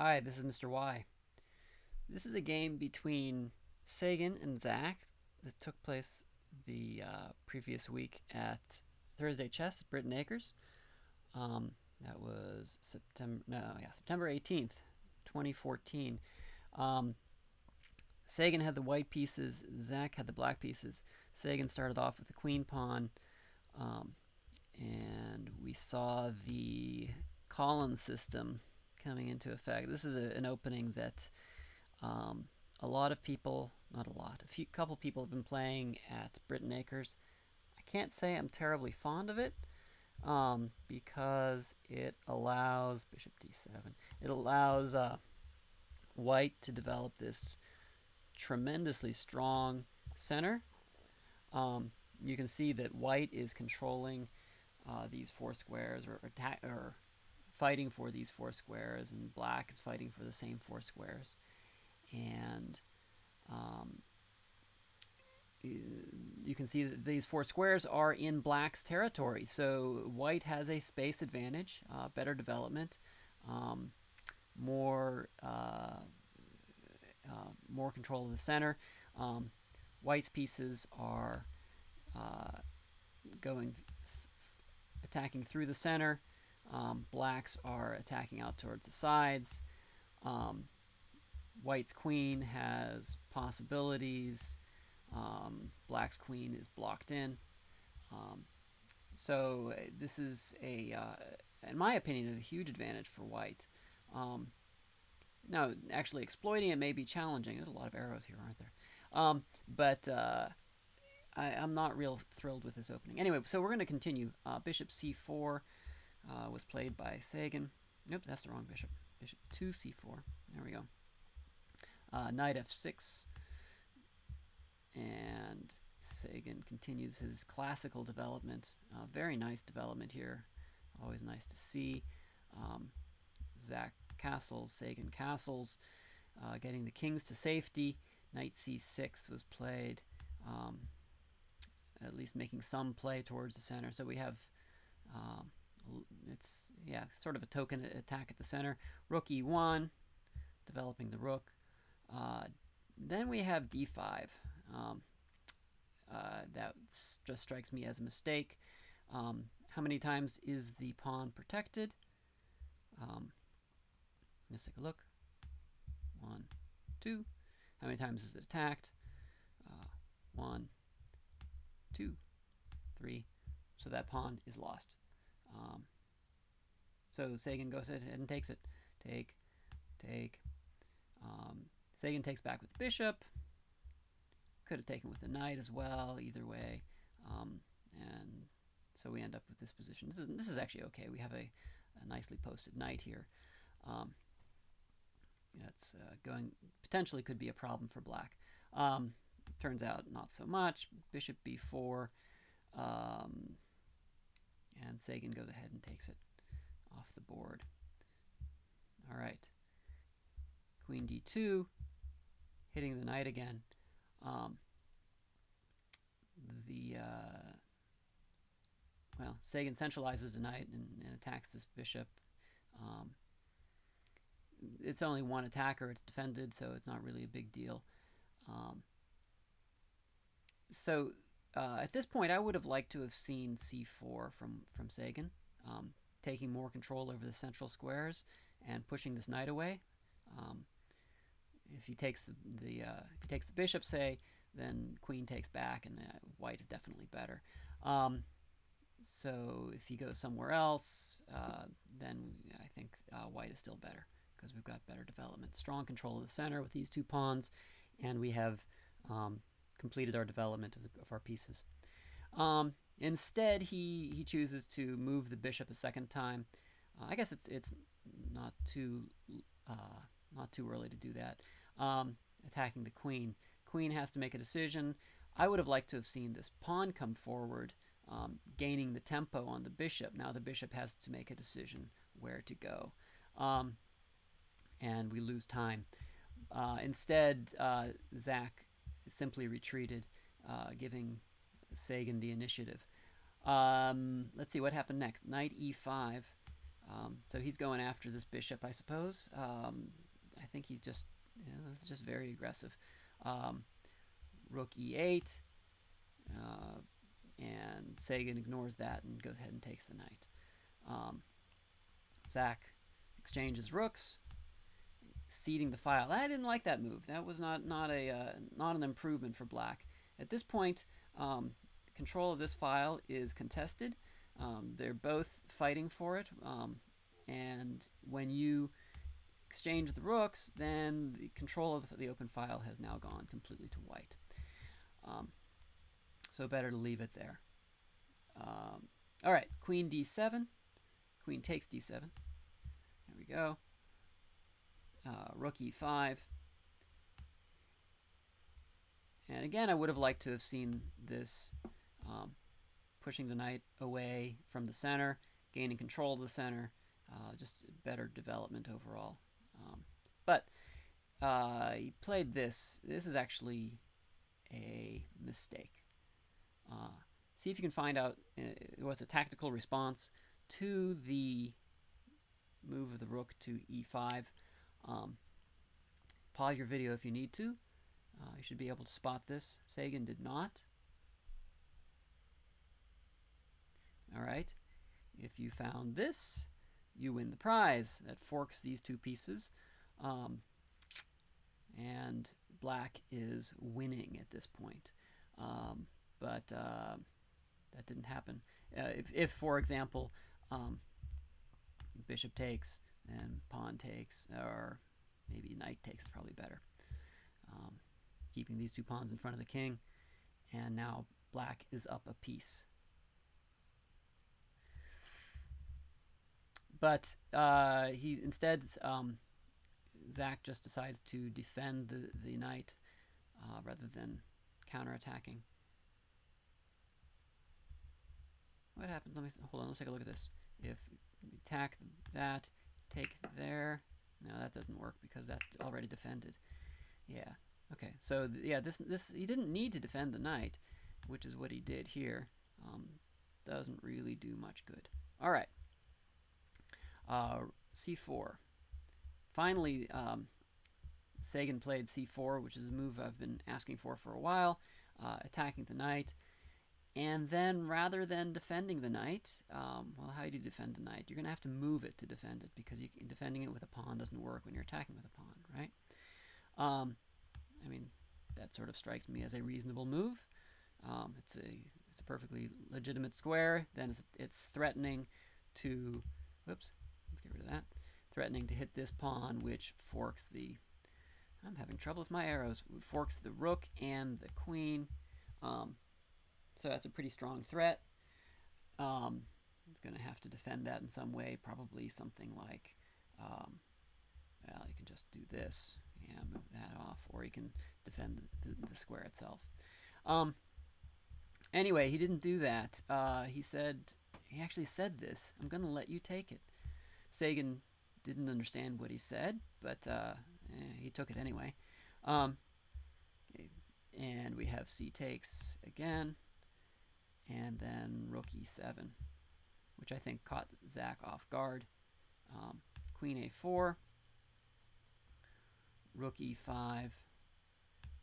Hi, this is Mr. Y. This is a game between Sagan and Zach that took place the previous week at Thursday Chess at Britton Acres. That was September 18th, 2014. Um, Sagan had the white pieces, Zach had the black pieces. Sagan started off with the queen pawn, um, and we saw the Collin system coming into effect. This is an opening that Um, a lot of people, not a lot, a few couple people have been playing at Britton Acres. I can't say I'm terribly fond of it because it allows Bishop D7. It allows White to develop this tremendously strong center. Um, you can see that White is controlling these four squares or fighting for these four squares, and Black is fighting for the same four squares. And um, you can see that these four squares are in Black's territory. So White has a space advantage, better development, um, more more control of the center. Um, White's pieces are going attacking through the center. Black's are attacking out towards the sides. Um, White's queen has possibilities. Black's queen is blocked in. Um, so this is in my opinion, a huge advantage for White. Um, Now, actually exploiting it may be challenging. There's a lot of arrows here, aren't there? But I'm not real thrilled with this opening. Anyway, so we're going to continue. Bishop c4 was played by Sagan. Nope, that's the wrong bishop. Bishop 2c4. There we go. Knight f6. And Sagan continues his classical development. Very nice development here. Always nice to see. Zach castles, Sagan castles, getting the kings to safety. Knight c6 was played, at least making some play towards the center. So we have, it's sort of a token attack at the center. Rook e1, developing the rook. Then we have d5. That just strikes me as a mistake. How many times is the pawn protected? Let's take a look. 1, 2. How many times is it attacked? 1, 2, 3. So that pawn is lost. So Sagan goes ahead and takes it. Take. Sagan takes back with the bishop. Could have taken with the knight as well. Either way, and so we end up with this position. This is actually okay. We have a nicely posted knight here. That's going potentially could be a problem for Black. Turns out not so much. Bishop b4, and Sagan goes ahead and takes it off the board. All right. Queen d2, hitting the knight again. Sagan centralizes the knight and attacks this bishop. It's only one attacker, it's defended, so it's not really a big deal. At this point, I would have liked to have seen c4 from Sagan, taking more control over the central squares and pushing this knight away. If he takes the bishop, say, then queen takes back, and White is definitely better. So if he goes somewhere else, then I think White is still better because we've got better development. Strong control of the center with these two pawns, and we have completed our development of our pieces. Instead, he chooses to move the bishop a second time. I guess it's not too early to do that. Attacking the queen. Queen has to make a decision. I would have liked to have seen this pawn come forward, gaining the tempo on the bishop. Now the bishop has to make a decision where to go, and we lose time. Instead, Zach simply retreated, giving Sagan the initiative. Let's see what happened next. Knight e5. So he's going after this bishop, I suppose. I think he's just, this is just very aggressive. Rook e8, and Sagan ignores that and goes ahead and takes the knight. Zach exchanges rooks, ceding the file. I didn't like that move. That was not an improvement for black. At this point, control of this file is contested. They're both fighting for it, and when you exchange the rooks, then the control of the open file has now gone completely to white. So better to leave it there. All right, queen d7. Queen takes d7. There we go. Rook e5. And again, I would have liked to have seen this pushing the knight away from the center, gaining control of the center, just better development overall. But he played this. This is actually a mistake. See if you can find out what's a tactical response to the move of the rook to e5. Pause your video if you need to. You should be able to spot this. Sagan did not. All right. If you found this, you win the prize. That forks these two pieces. And black is winning at this point. But that didn't happen. If for example, bishop takes and pawn takes, or maybe knight takes is probably better. Keeping these two pawns in front of the king, and now black is up a piece. But he instead, Zach just decides to defend the knight rather than counterattacking. What happens? Hold on. Let's take a look at this. If we attack that, take there. No, that doesn't work because that's already defended. Yeah. Okay. So yeah, this he didn't need to defend the knight, which is what he did here. Doesn't really do much good. All right. c4. Finally, Sagan played c4, which is a move I've been asking for a while, attacking the knight. And then rather than defending the knight, well, how do you defend the knight? You're going to have to move it to defend it, because defending it with a pawn doesn't work when you're attacking with a pawn, right? I mean, that sort of strikes me as a reasonable move. It's a perfectly legitimate square. Then it's threatening to, whoops, let's get rid of that. Threatening to hit this pawn, which forks the, I'm having trouble with my arrows, forks the rook and the queen. So that's a pretty strong threat. It's going to have to defend that in some way, probably something like, well, you can just do this, yeah, move that off, or you can defend the square itself. Anyway, he didn't do that. He actually said this, I'm going to let you take it. Sagan didn't understand what he said, but he took it anyway. Okay. And we have c takes again. And then rook e7, which I think caught Zach off guard. Queen a4, rook e5,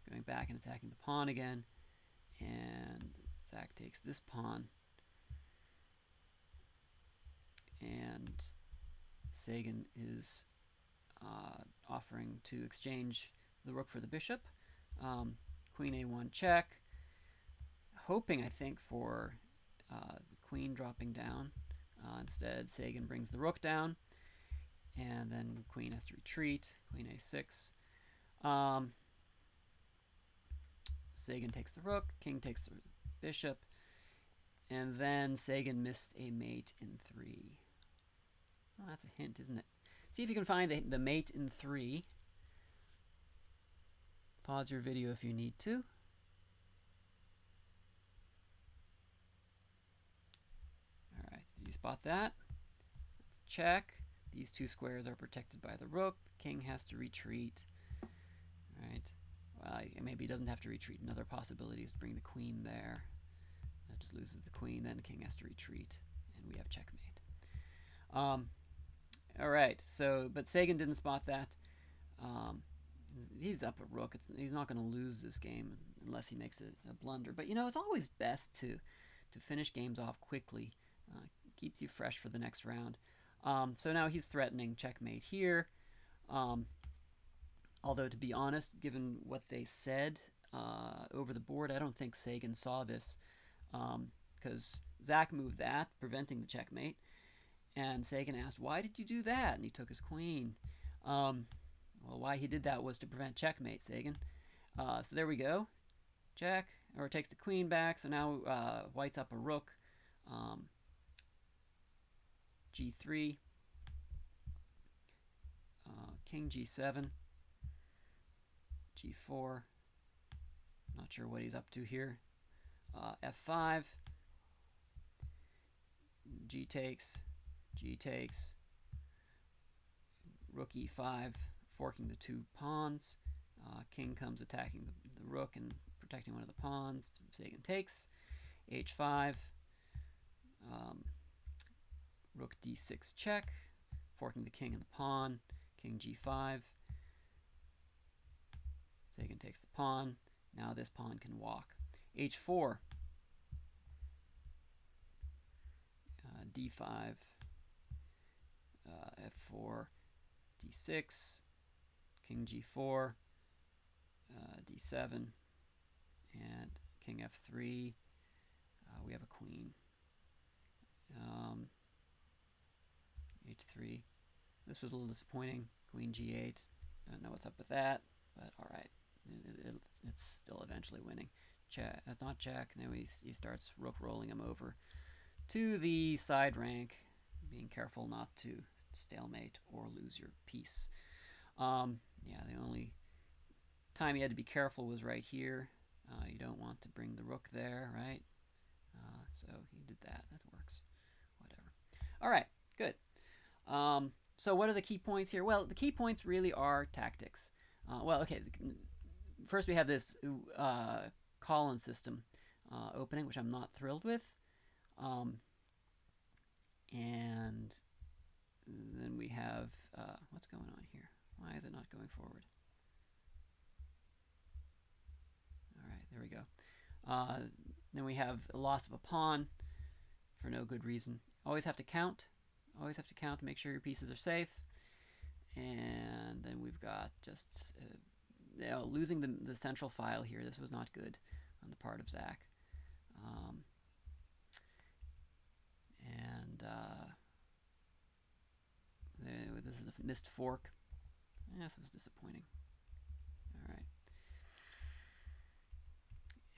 going back and attacking the pawn again. And Zach takes this pawn. And Sagan is offering to exchange the rook for the bishop. Queen a1 check. Hoping, I think, for the queen dropping down. Instead, Sagan brings the rook down, and then queen has to retreat. Queen a6. Sagan takes the rook, king takes the bishop, and then Sagan missed a mate in 3. Well, that's a hint, isn't it? See if you can find the mate in 3. Pause your video if you need to. You spot that? Let's check. These two squares are protected by the rook. The king has to retreat. Right. Well, maybe he doesn't have to retreat. Another possibility is to bring the queen there. That just loses the queen. Then the king has to retreat, and we have checkmate. All right. So, but Sagan didn't spot that. Um, he's up a rook. He's not going to lose this game unless he makes a blunder. But it's always best to finish games off quickly. Keeps you fresh for the next round. So now he's threatening checkmate here. Um, Although, to be honest, given what they said over the board, I don't think Sagan saw this because Zach moved that, preventing the checkmate. And Sagan asked, "Why did you do that?" And he took his queen. Um, well, why he did that was to prevent checkmate, Sagan. So there we go. Check, or takes the queen back. So now White's up a rook. G3. King G7. G4. Not sure what he's up to here. F5. G takes. G takes. Rook E5, forking the two pawns. King comes attacking the rook and protecting one of the pawns. Sagan takes. H5. Rook D6 check, forking the king and the pawn. King G5. Sagan takes the pawn. Now this pawn can walk. H4. D5. F4. D6. King G4. D7. And King F3. We have a queen. H3. This was a little disappointing. Queen G8. Don't know what's up with that, but all right. It's still eventually winning. Check, not check. Now he starts rook rolling him over to the side rank, being careful not to stalemate or lose your piece. Yeah, the only time he had to be careful was right here. You don't want to bring the rook there, right? So he did that. That works. Whatever. All right, good. So what are the key points here? Well, the key points really are tactics. Okay. First, we have this Collin system opening, which I'm not thrilled with. And then we have what's going on here? Why is it not going forward? All right, there we go. Then we have a loss of a pawn for no good reason. Always have to count. Always have to count to make sure your pieces are safe. And then we've got just losing the central file here. This was not good on the part of Zach. This is a missed fork. This was disappointing. All right.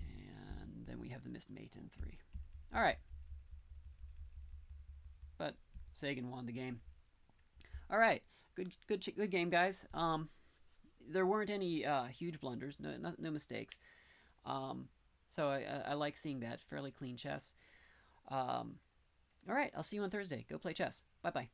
And then we have the missed mate in 3. All right. But Sagan won the game. All right. Good game, guys. There weren't any huge blunders, no mistakes. So I like seeing that. Fairly clean chess. All right. I'll see you on Thursday. Go play chess. Bye-bye.